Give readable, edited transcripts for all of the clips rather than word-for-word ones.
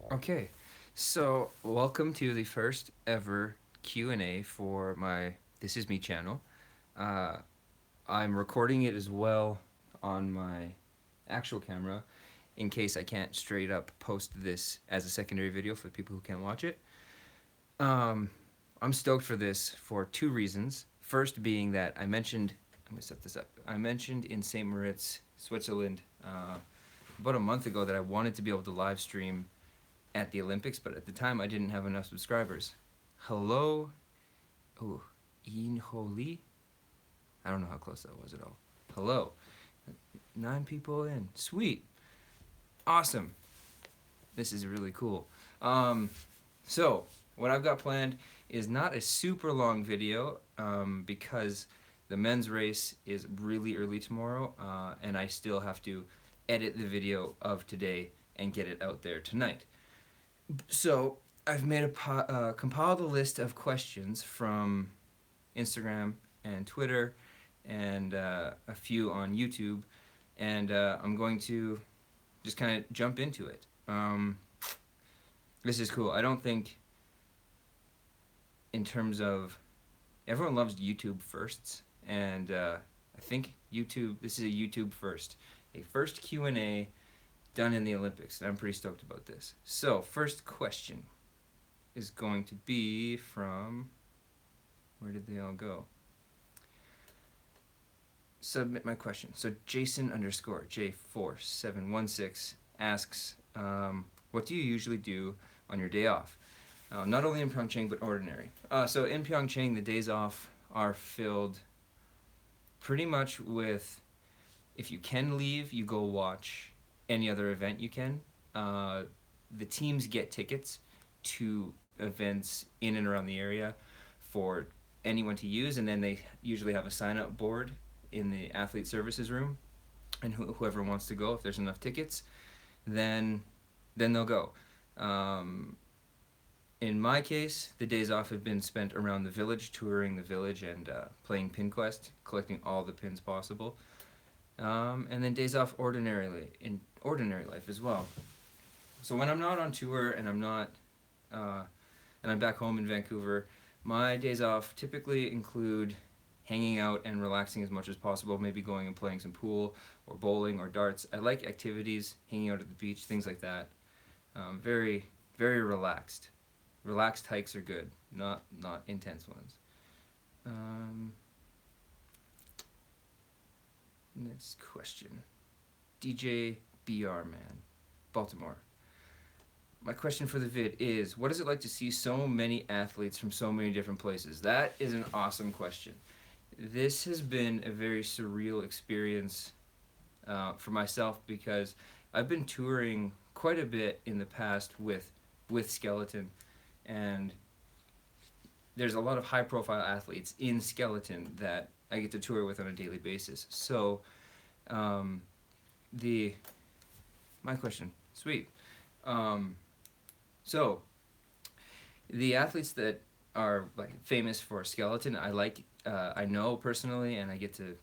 Okay, so welcome to the first ever Q&A for my This Is Me channel. Uh, I'm recording it as well on my actual camera in case I can't straight up post this as a secondary video for people who can't watch it. Um, I'm stoked for this for two reasons. First being that I'm gonna set this up. I mentioned in St. Moritz, Switzerland, about a month ago that I wanted to be able to live stream at the Olympics, but at the time I didn't have enough subscribers. Hello, oh, Ian Holy. I don't know how close that was at all. Hello, 9 people in. Sweet, awesome. This is really cool. Um, so what I've got planned is not a super long video because the men's race is really early tomorrow, and I still have to edit the video of today and get it out there tonight. So I've made compiled a list of questions from Instagram and Twitter and a few on YouTube, and I'm going to just kind of jump into it. This is cool. I don't think, in terms of, everyone loves YouTube firsts, and I think this is a YouTube first. A first Q&A done in the Olympics, and I'm pretty stoked about this. So, first question is going to be from, where did they all go? Submit my question. So Jason underscore J4716 asks, what do you usually do on your day off? Not only in Pyeongchang, but ordinary. So in Pyeongchang, the days off are filled pretty much with, if you can leave, you go watch any other event you can. The teams get tickets to events in and around the area for anyone to use, and then they usually have a sign-up board in the athlete services room, and whoever wants to go, if there's enough tickets, then they'll go. In my case, the days off have been spent around the village, touring the village and playing Pin Quest, collecting all the pins possible. And then days off ordinarily, in ordinary life as well. So when I'm not on tour and I'm back home in Vancouver, my days off typically include hanging out and relaxing as much as possible, maybe going and playing some pool or bowling or darts. I like activities, hanging out at the beach, things like that. Very, very relaxed. Relaxed hikes are good, not intense ones. Next question. DJ BR Man, Baltimore. My question for the vid is, what is it like to see so many athletes from so many different places? That is an awesome question. This has been a very surreal experience for myself because I've been touring quite a bit in the past with skeleton, and there's a lot of high profile athletes in skeleton that I get to tour with on a daily basis. So my question, sweet. So the athletes that are like famous for skeleton, I know personally, and I get to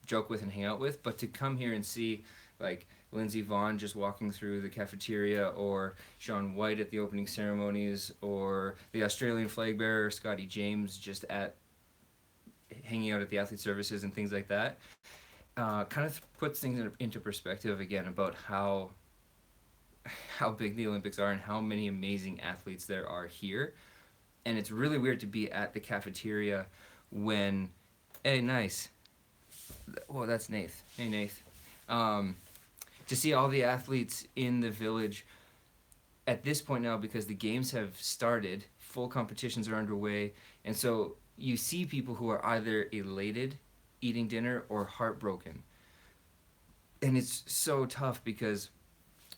joke with and hang out with. But to come here and see like Lindsey Vonn just walking through the cafeteria, or Shaun White at the opening ceremonies, or the Australian flag bearer Scotty James just hanging out at the athlete services and things like that, kind of puts things into perspective again about how big the Olympics are and how many amazing athletes there are here. And it's really weird to be at the cafeteria when, hey, nice. Well, that's Nath. Hey, Nath. To see all the athletes in the village at this point now, because the games have started, full competitions are underway, and so you see people who are either elated eating dinner or heartbroken. And it's so tough because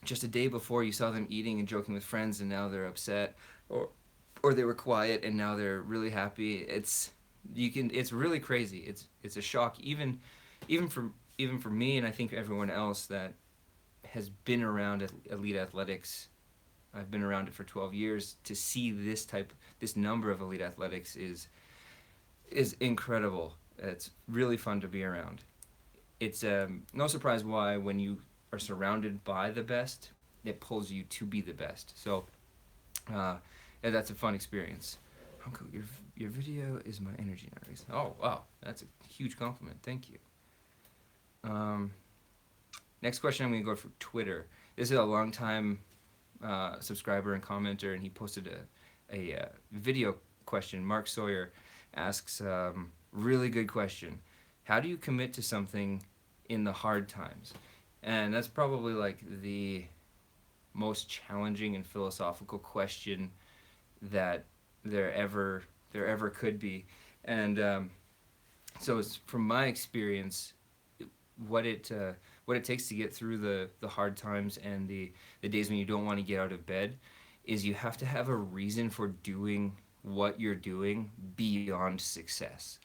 just a day before you saw them eating and joking with friends, and now they're upset, or they were quiet and now they're really happy. It's really crazy. It's a shock even for me, and I think everyone else that has been around elite athletics. I've been around it for 12 years. To see this number of elite athletics is incredible. It's really fun to be around. It's no surprise why, when you are surrounded by the best, it pulls you to be the best. So yeah, that's a fun experience. Uncle, your video is my energy nowadays. Oh wow, that's a huge compliment. Thank you. Um, Next question, I'm gonna go for Twitter. This is a long time subscriber and commenter, and he posted a video question. Mark Sawyer asks, really good question. How do you commit to something in the hard times? And that's probably like the most challenging and philosophical question that there ever could be. And so it's, from my experience, what it what it takes to get through the hard times and the days when you don't want to get out of bed is you have to have a reason for doing what you're doing beyond success.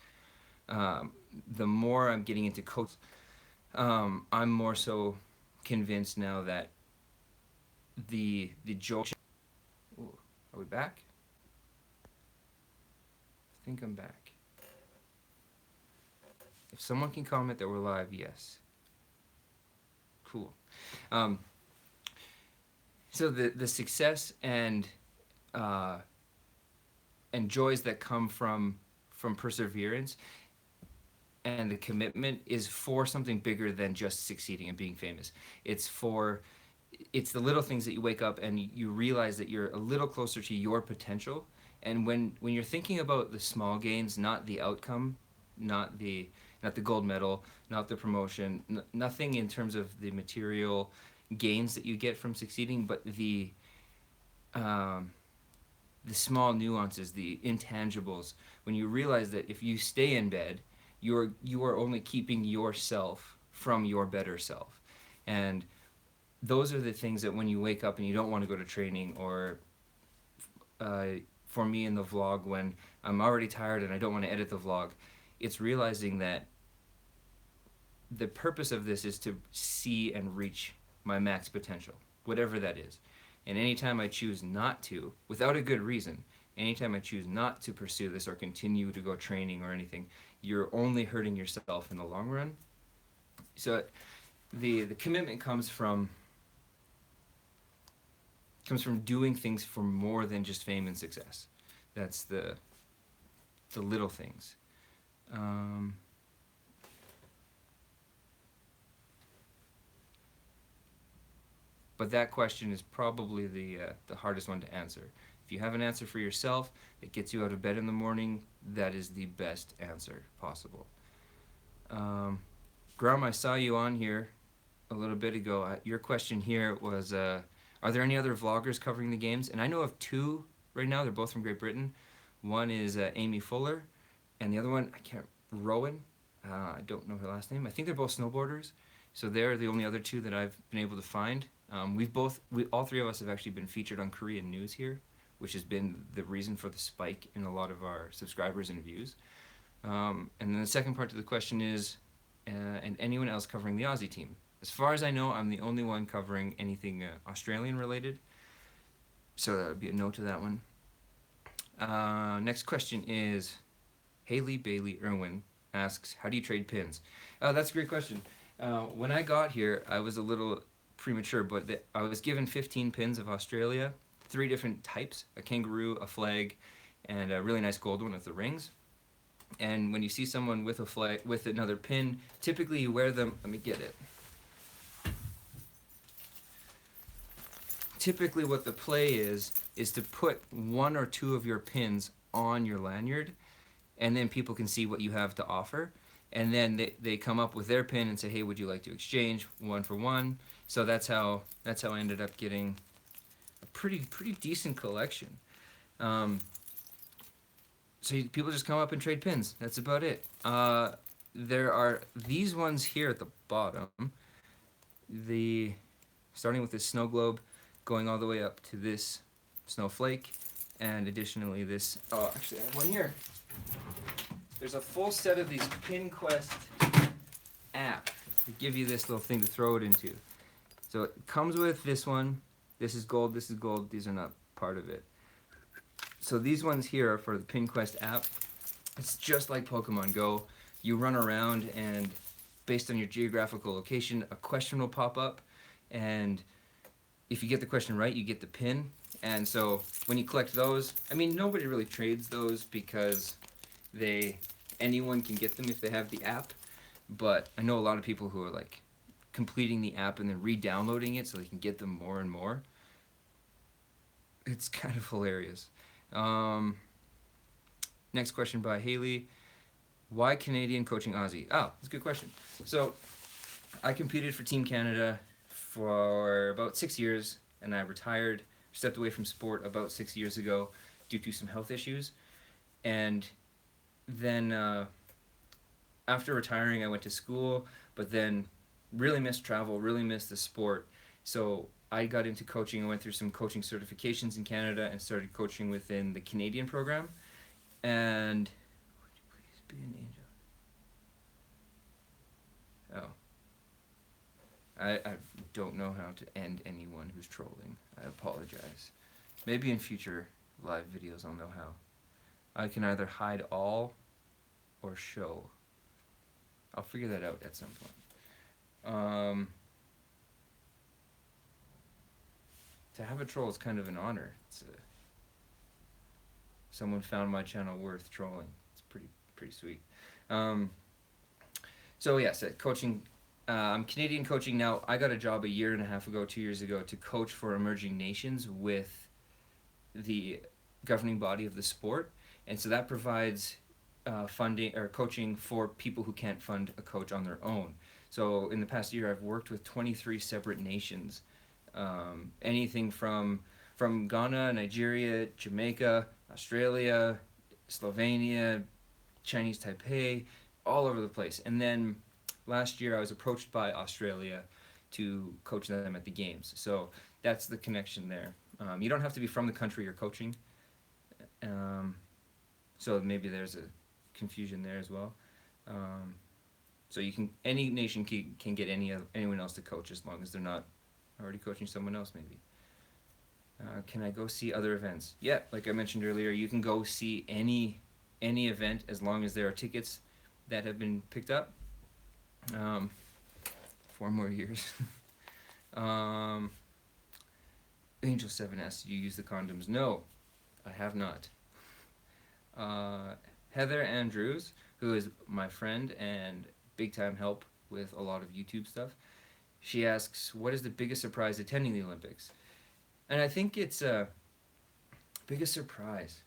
Um, the more I'm getting into coach, I'm more so convinced now that the joy. Ooh, are we back? I think I'm back. If someone can comment that we're live, yes. Cool. Um, so the success uh, and joys that come from perseverance and the commitment is for something bigger than just succeeding and being famous. It's for it's the little things that you wake up and you realize that you're a little closer to your potential. And when you're thinking about the small gains, not the outcome, not the not the gold medal, not the promotion, nothing in terms of the material gains that you get from succeeding, but um, the small nuances, the intangibles. When you realize that if you stay in bed, you are only keeping yourself from your better self, and those are the things that when you wake up and you don't want to go to training, or uh, for me in the vlog when I'm already tired and I don't want to edit the vlog, it's realizing that the purpose of this is to see and reach my max potential, whatever that is. And anytime I choose not to, without a good reason, anytime I choose not to pursue this or continue to go training or anything, you're only hurting yourself in the long run. So the commitment comes from doing things for more than just fame and success. That's the little things. Um, but that question is probably the hardest one to answer. If you have an answer for yourself that gets you out of bed in the morning, that is the best answer possible. Grum, I saw you on here a little bit ago. Your question here was, are there any other vloggers covering the games? And I know of two right now. They're both from Great Britain. One is Amy Fuller, and the other one, I can't, Rowan. I don't know her last name. I think they're both snowboarders. So they're the only other two that I've been able to find. All three of us have actually been featured on Korean news here, which has been the reason for the spike in a lot of our subscribers and views. And then the second part to the question is, and anyone else covering the Aussie team? As far as I know, I'm the only one covering anything Australian related. So that would be a no to that one. Next question is, Haley Bailey Irwin asks, how do you trade pins? That's a great question. When I got here, I was a little premature, but I was given 15 pins of Australia, 3 different types, a kangaroo, a flag, and a really nice gold one with the rings. And when you see someone with a flag, with another pin, typically you wear them, let me get it. Typically what the play is to put 1 or 2 of your pins on your lanyard, and then people can see what you have to offer. And then they come up with their pin and say, hey, would you like to exchange 1 for 1? So that's how I ended up getting a pretty decent collection. So people just come up and trade pins. That's about it. There are these ones here at the bottom. Starting with this snow globe, going all the way up to this snowflake, and additionally this. Oh, actually, I have one here. There's a full set of these PinQuest app. They give you this little thing to throw it into. So it comes with this one. This is gold. This is gold. These are not part of it. So these ones here are for the PinQuest app. It's just like Pokemon Go. You run around, and based on your geographical location, a question will pop up, and if you get the question right, you get the pin. And so when you collect those, I mean, nobody really trades those because they anyone can get them if they have the app. But I know a lot of people who are like completing the app and then re-downloading it so they can get them more and more. It's kind of hilarious. Um, Next question by Haley. Why Canadian coaching Aussie? Oh, that's a good question. So I competed for Team Canada for about 6 years, and I retired, stepped away from sport about 6 years ago due to some health issues. And then after retiring, I went to school, but then really missed travel, really missed the sport. So I got into coaching. I went through some coaching certifications in Canada and started coaching within the Canadian program. And would you please be an angel? Oh, I don't know how to end anyone who's trolling. I apologize. Maybe in future live videos I'll know how. I can either hide all or show. I'll figure that out at some point. To have a troll is kind of an honor. Someone found my channel worth trolling. It's pretty sweet. So yes, coaching. I'm Canadian coaching now. I got a job a year and a half ago, 2 years ago, to coach for emerging nations with the governing body of the sport, and so that provides funding or coaching for people who can't fund a coach on their own. So in the past year, I've worked with 23 separate nations, anything from Ghana, Nigeria, Jamaica, Australia, Slovenia, Chinese Taipei, all over the place. And then last year I was approached by Australia to coach them at the games. So that's the connection there. You don't have to be from the country you're coaching. So maybe there's a confusion there as well. So any nation can get anyone else to coach as long as they're not already coaching someone else maybe. Can I go see other events? Yeah, like I mentioned earlier, you can go see any event as long as there are tickets that have been picked up. 4 more years. Angel 7 asks, do you use the condoms? No, I have not. Heather Andrews, who is my friend and big time help with a lot of YouTube stuff, she asks, what is the biggest surprise attending the Olympics? And I think it's a biggest surprise.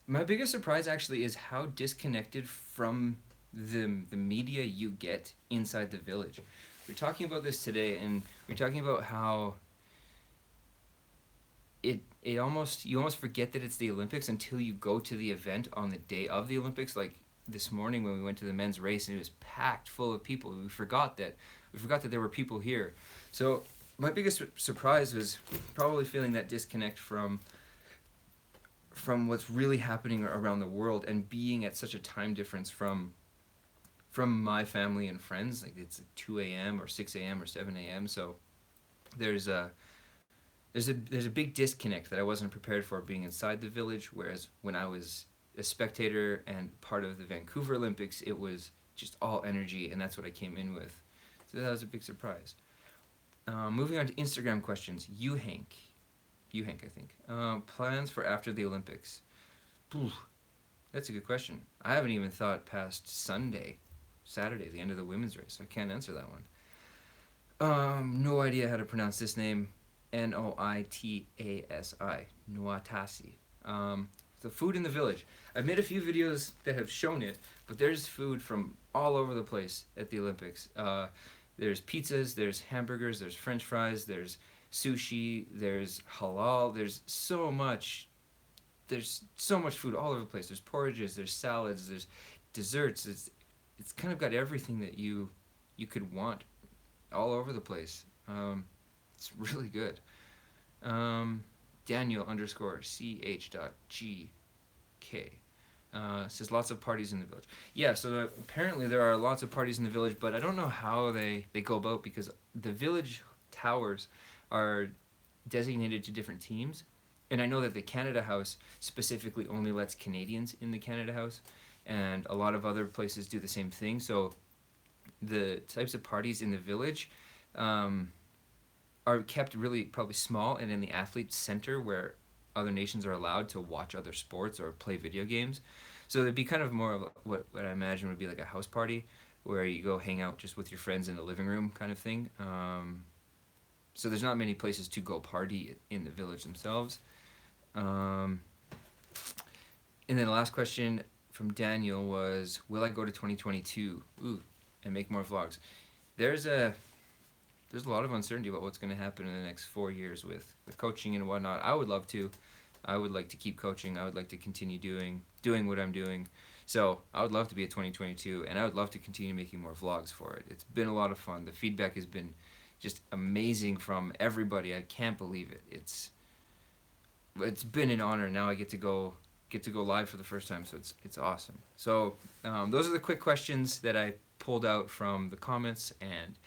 My biggest surprise actually is how disconnected from the media you get inside the village. We're talking about this today, and we're talking about how you almost forget that it's the Olympics until you go to the event on the day of the Olympics. Like this morning when we went to the men's race and it was packed full of people. We forgot that there were people here. So my biggest surprise was probably feeling that disconnect from what's really happening around the world and being at such a time difference from my family and friends. Like it's 2 a.m. or 6 a.m. or 7 a.m. So there's a big disconnect that I wasn't prepared for being inside the village, whereas when I was a spectator and part of the Vancouver Olympics, it was just all energy, and that's what I came in with. So that was a big surprise. Moving on to Instagram questions. Hank, I think. Plans for after the Olympics? Ooh, that's a good question. I haven't even thought past Saturday, the end of the women's race. I can't answer that one. No idea how to pronounce this name. Noitasi. Noitasi. The food in the village. I've made a few videos that have shown it, but there's food from all over the place at the Olympics. There's pizzas, there's hamburgers, there's french fries, there's sushi, there's halal, there's so much food all over the place. There's porridges, there's salads, there's desserts. It's kind of got everything that you could want all over the place. It's really good. Daniel _CH.GK says lots of parties in the village. Yeah, so apparently there are lots of parties in the village, but I don't know how they go about, because the village towers are designated to different teams. And I know that the Canada House specifically only lets Canadians in the Canada House, and a lot of other places do the same thing. So the types of parties in the village, are kept really probably small and in the athletes center where other nations are allowed to watch other sports or play video games. So it'd be kind of more of what I imagine would be like a house party where you go hang out just with your friends in the living room kind of thing. So there's not many places to go party in the village themselves. Um, and then the last question from Daniel was, will I go to 2022? Ooh, and make more vlogs. There's a there's a lot of uncertainty about what's going to happen in the next 4 years with coaching and whatnot. I would love to. I would like to keep coaching. I would like to continue doing what I'm doing. So I would love to be at 2022, and I would love to continue making more vlogs for it. It's been a lot of fun. The feedback has been just amazing from everybody. I can't believe it. It's been an honor. Now I get to go live for the first time, so it's awesome. So those are the quick questions that I pulled out from the comments and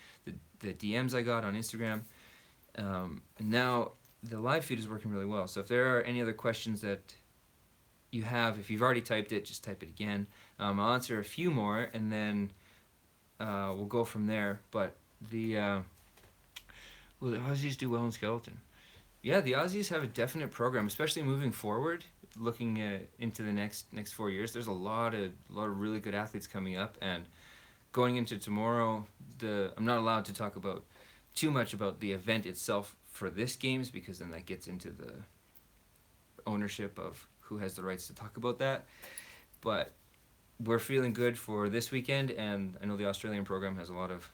the DMs I got on Instagram. And now the live feed is working really well. So if there are any other questions that you have, if you've already typed it, just type it again. I'll answer a few more, and then we'll go from there. But will the Aussies do well in skeleton? Yeah, the Aussies have a definite program, especially moving forward, looking into the next 4 years. There's a lot of really good athletes coming up, and going into tomorrow, I'm not allowed to talk about too much about the event itself for this games because then that gets into the ownership of who has the rights to talk about that. But we're feeling good for this weekend, and I know the Australian program has a lot of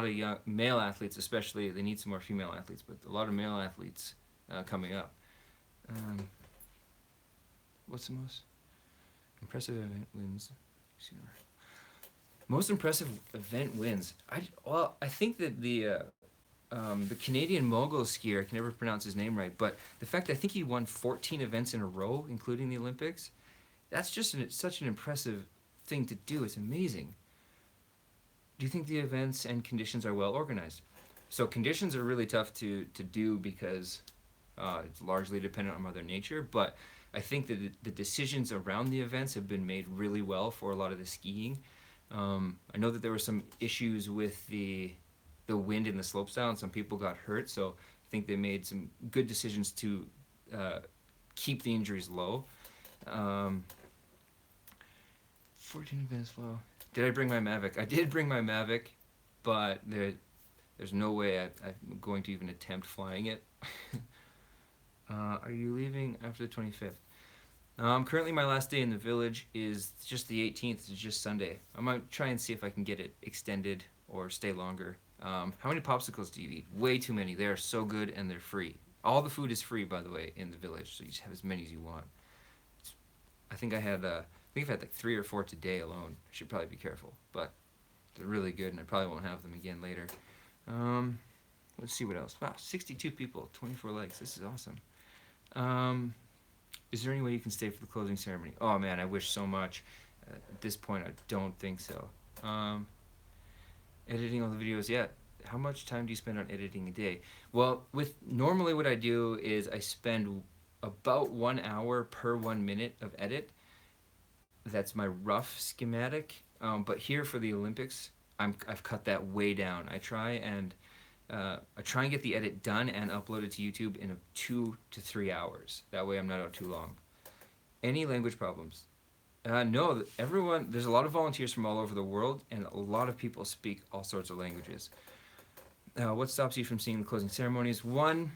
young male athletes, especially. They need some more female athletes, but a lot of male athletes coming up. What's the most impressive event wins? Most impressive event wins. I think that the Canadian mogul skier, I can never pronounce his name right, but the fact that I think he won 14 events in a row, including the Olympics, that's just such an impressive thing to do. It's amazing. Do you think the events and conditions are well organized? So conditions are really tough to do because it's largely dependent on Mother Nature, but I think that the decisions around the events have been made really well for a lot of the skiing. I know that there were some issues with the wind in the slopestyle, and some people got hurt, so I think they made some good decisions to keep the injuries low. 14 events flow. Did I bring my Mavic? I did bring my Mavic, but there's no way I'm going to even attempt flying it. Are you leaving after the 25th? Currently my last day in the village is just the 18th. It's just Sunday. I might try and see if I can get it extended or stay longer. How many popsicles do you eat? Way too many. They are so good and they're free. All the food is free, by the way, in the village, so you just have as many as you want. I think I've had like 3 or 4 today alone. I should probably be careful, but they're really good, and I probably won't have them again later. Let's see what else. Wow, 62 people, 24 likes. This is awesome. Is there any way you can stay for the closing ceremony? Oh man, I wish so much. At this point, I don't think so. Editing all the videos, yeah. How much time do you spend on editing a day? Well, normally what I do is I spend about 1 hour per 1 minute of edit. That's my rough schematic. But here for the Olympics, I've cut that way down. I try and get the edit done and uploaded to YouTube in 2 to 3 hours. That way I'm not out too long. Any language problems? No, there's a lot of volunteers from all over the world, and a lot of people speak all sorts of languages. What stops you from seeing the closing ceremonies? 1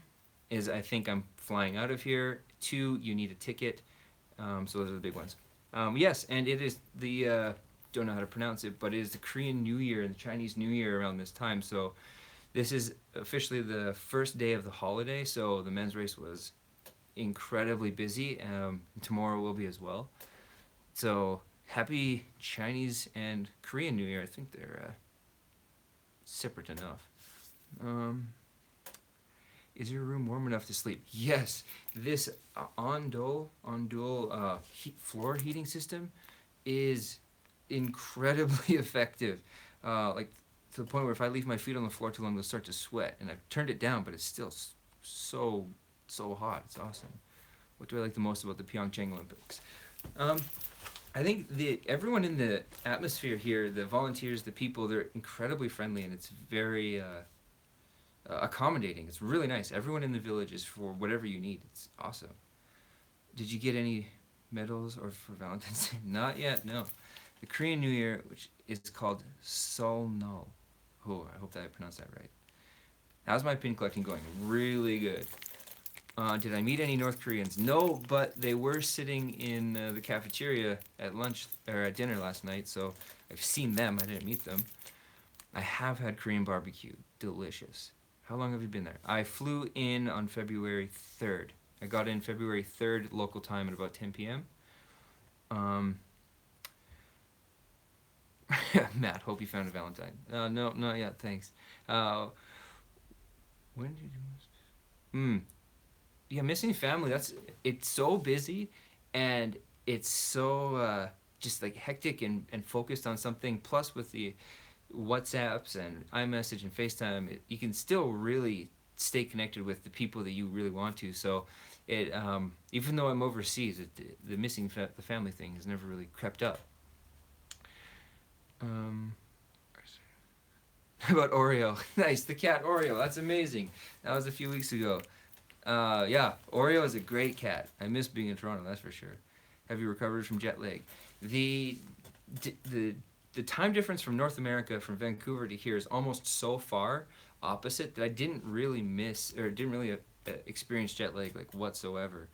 is I think I'm flying out of here. 2, you need a ticket. So those are the big ones. Yes, and it is don't know how to pronounce it, but it is the Korean New Year and the Chinese New Year around this time. So this is officially the first day of the holiday, so the men's race was incredibly busy. Tomorrow will be as well. So happy Chinese and Korean New Year. I think they're separate enough. Is your room warm enough to sleep? Yes. This on-dual floor heating system is incredibly effective. Like to the point where if I leave my feet on the floor too long, they'll start to sweat. And I've turned it down, but it's still so hot. It's awesome. What do I like the most about the Pyeongchang Olympics? I think everyone in the atmosphere here, the volunteers, the people, they're incredibly friendly, and it's very accommodating. It's really nice. Everyone in the village is for whatever you need. It's awesome. Did you get any medals or for Valentine's Day? Not yet, no. The Korean New Year, which is called Seolnol. Oh, I hope that I pronounced that right. How's my pin collecting going? Really good. Did I meet any North Koreans? No, but they were sitting in the cafeteria at lunch or at dinner last night, so I've seen them. I didn't meet them. I have had Korean barbecue. Delicious. How long have you been there? I flew in on February 3rd. I got in February 3rd local time at about 10 p.m. Um, Matt, hope you found a Valentine. No, not yet. Thanks. Uh, when did you do this? Yeah, missing family. It's so busy, and it's so just like hectic and focused on something. Plus, with the WhatsApps and iMessage and FaceTime, you can still really stay connected with the people that you really want to. So, even though I'm overseas, the missing the family thing has never really crept up. Um, how about Oreo? Nice, the cat Oreo. That's amazing. That was a few weeks ago. Yeah, Oreo is a great cat. I miss being in Toronto, that's for sure. Have you recovered from jet lag? The the the time difference from North America, from Vancouver to here, is almost so far opposite that I didn't really miss or didn't really experience jet lag like whatsoever.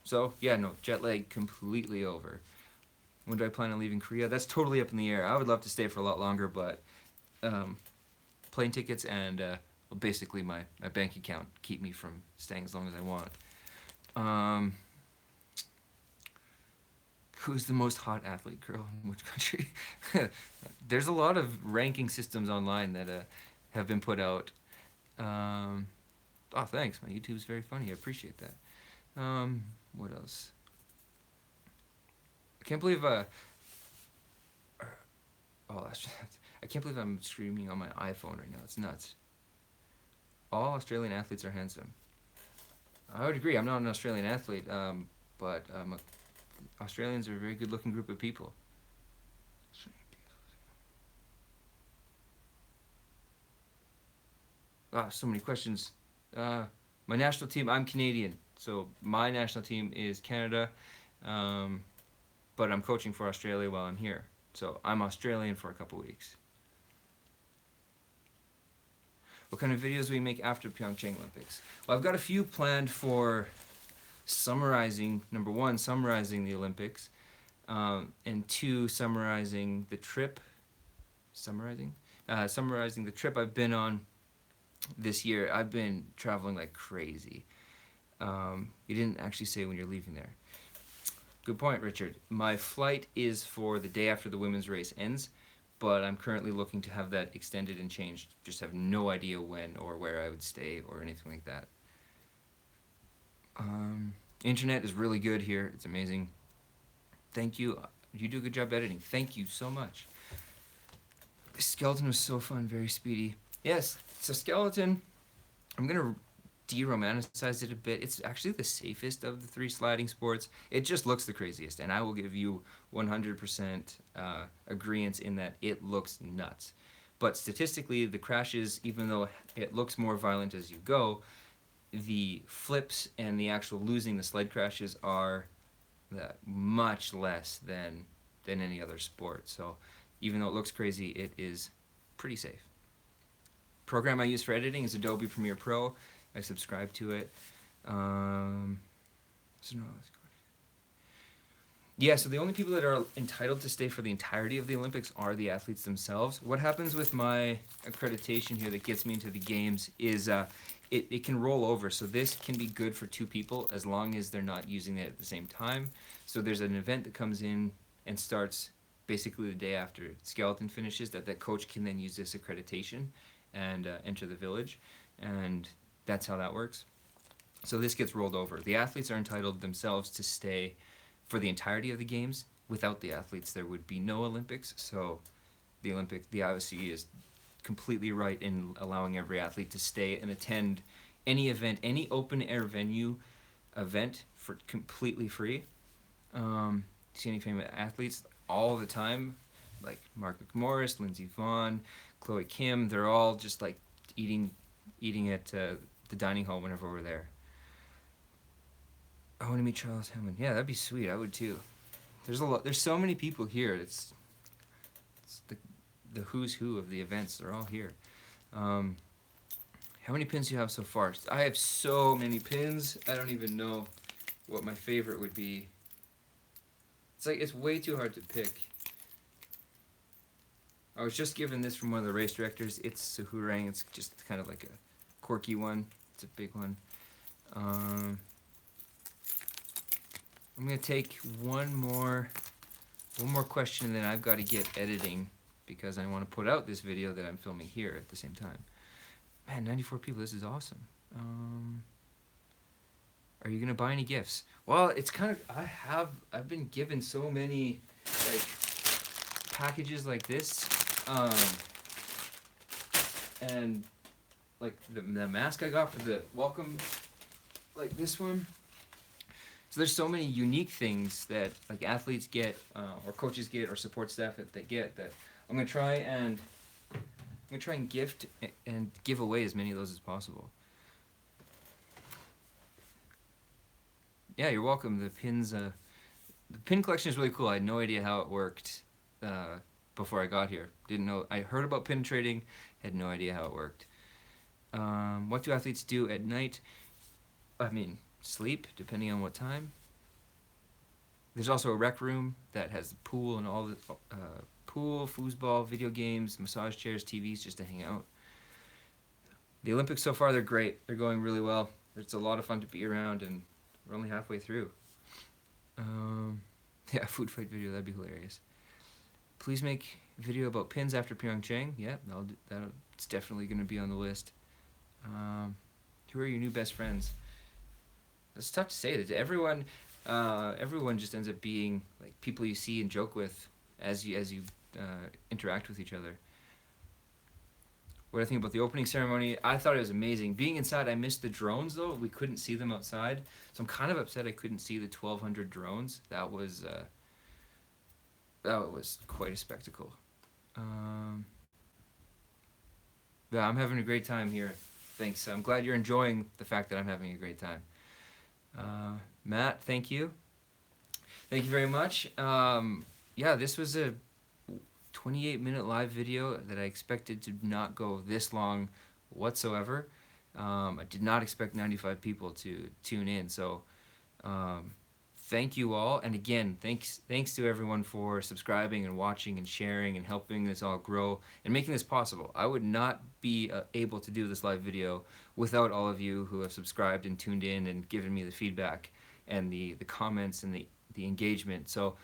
So yeah, no, jet lag completely over. When do I plan on leaving Korea? That's totally up in the air. I would love to stay for a lot longer, but um, plane tickets and well, basically my bank account keep me from staying as long as I want. Um, who's the most hot athlete girl in which country? There's a lot of ranking systems online that have been put out. Um, oh, thanks. My YouTube's very funny. I appreciate that. What else? I can't believe oh, that's just, I can't believe I'm streaming on my iPhone right now. It's nuts. All Australian athletes are handsome. I would agree. I'm not an Australian athlete, but Australians are a very good-looking group of people. Ah, so many questions. My national team. I'm Canadian, so my national team is Canada, um, but I'm coaching for Australia while I'm here. So I'm Australian for a couple weeks. What kind of videos will we make after Pyeongchang Olympics? Well, I've got a few planned for summarizing, number one, summarizing the Olympics, and two, summarizing the trip. Summarizing the trip I've been on this year. I've been traveling like crazy. You didn't actually say when you're leaving there. Good point, Richard. My flight is for the day after the women's race ends, but I'm currently looking to have that extended and changed. Just have no idea when or where I would stay or anything like that. Internet is really good here. It's amazing. Thank you. You do a good job editing. Thank you so much. Skeleton was so fun, very speedy. Yes, so Skeleton, I'm gonna de-romanticize it a bit. It's actually the safest of the three sliding sports. It just looks the craziest, and I will give you 100% agreement in that it looks nuts. But statistically, the crashes, even though it looks more violent as you go, the flips and the actual losing the sled crashes are much less than any other sport. So even though it looks crazy, it is pretty safe. Program I use for editing is Adobe Premiere Pro. I subscribe to it. So no, yeah, so the only people that are entitled to stay for the entirety of the Olympics are the athletes themselves. What happens with my accreditation here that gets me into the games is it can roll over. So this can be good for two people as long as they're not using it at the same time. So there's an event that comes in and starts basically the day after Skeleton finishes that coach can then use this accreditation and enter the village. And that's how that works. So this gets rolled over. The athletes are entitled themselves to stay for the entirety of the games. Without the athletes, there would be no Olympics. So the IOC is completely right in allowing every athlete to stay and attend any event, any open air venue event for completely free. See any famous athletes all the time, like Mark McMorris, Lindsey Vonn, Chloe Kim. They're all just like eating at the dining hall whenever we're there. I want to meet Charles Hammond. Yeah, that'd be sweet. I would too. There's a lot. There's so many people here. It's the who's who of the events. They're all here. Um, how many pins do you have so far? I have so many pins. I don't even know what my favorite would be. It's like it's way too hard to pick. I was just given this from one of the race directors. It's a Hurang. It's just kind of like a quirky one. It's a big one. I'm gonna take one more question, and then I've got to get editing because I want to put out this video that I'm filming here at the same time. Man, 94 people. This is awesome. Are you gonna buy any gifts? Well, it's kind of I've been given so many like packages like this, and like the mask I got for the welcome, like this one. So there's so many unique things that like athletes get, or coaches get, or support staff that they get that I'm gonna try and gift and give away as many of those as possible. Yeah, you're welcome. The pin collection is really cool. I had no idea how it worked before I got here. Didn't know. I heard about pin trading, had no idea how it worked. What do athletes do at night? I mean, sleep, depending on what time. There's also a rec room that has a pool and all the pool, foosball, video games, massage chairs, TVs, just to hang out. The Olympics so far, they're great. They're going really well. It's a lot of fun to be around, and we're only halfway through. Yeah, food fight video, that'd be hilarious. Please make a video about pins after Pyeongchang. Yeah, it's definitely going to be on the list. Who are your new best friends? It's tough to say. That everyone just ends up being like people you see and joke with as you interact with each other. What I think about the opening ceremony, I thought it was amazing. Being inside, I missed the drones though. We couldn't see them outside, so I'm kind of upset I couldn't see the 1,200 drones. That was quite a spectacle. Yeah, I'm having a great time here. Thanks. I'm glad you're enjoying the fact that I'm having a great time. Matt, thank you. Thank you very much. Yeah, this was a 28-minute live video that I expected to not go this long whatsoever. I did not expect 95 people to tune in, so thank you all. And again, thanks to everyone for subscribing and watching and sharing and helping this all grow and making this possible. I would not be able to do this live video without all of you who have subscribed and tuned in and given me the feedback and the comments and the engagement. So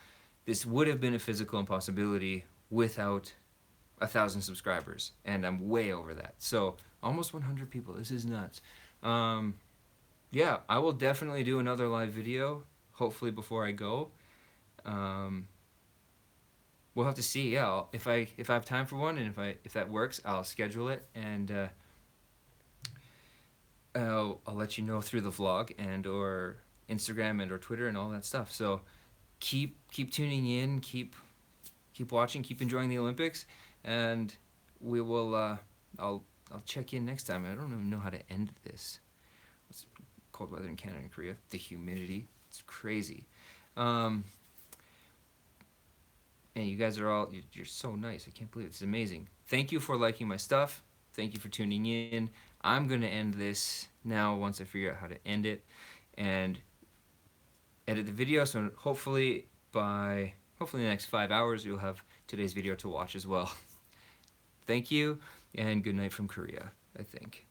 this would have been a physical impossibility without 1,000 subscribers, and I'm way over that. So almost 100 people. This is nuts. Yeah, I will definitely do another live video, hopefully before I go. We'll have to see. Yeah, if I have time for one, and if that works, I'll schedule it, and I'll let you know through the vlog and or Instagram and or Twitter and all that stuff. So keep tuning in, keep watching, keep enjoying the Olympics, and we will. I'll check in next time. I don't even know how to end this. It's cold weather in Canada and Korea. The humidity, it's crazy. And you guys are all, you're so nice. I can't believe it. It's amazing. Thank you for liking my stuff. Thank you for tuning in. I'm going to end this now once I figure out how to end it and edit the video. So hopefully in the next 5 hours, you'll have today's video to watch as well. Thank you, and good night from Korea, I think.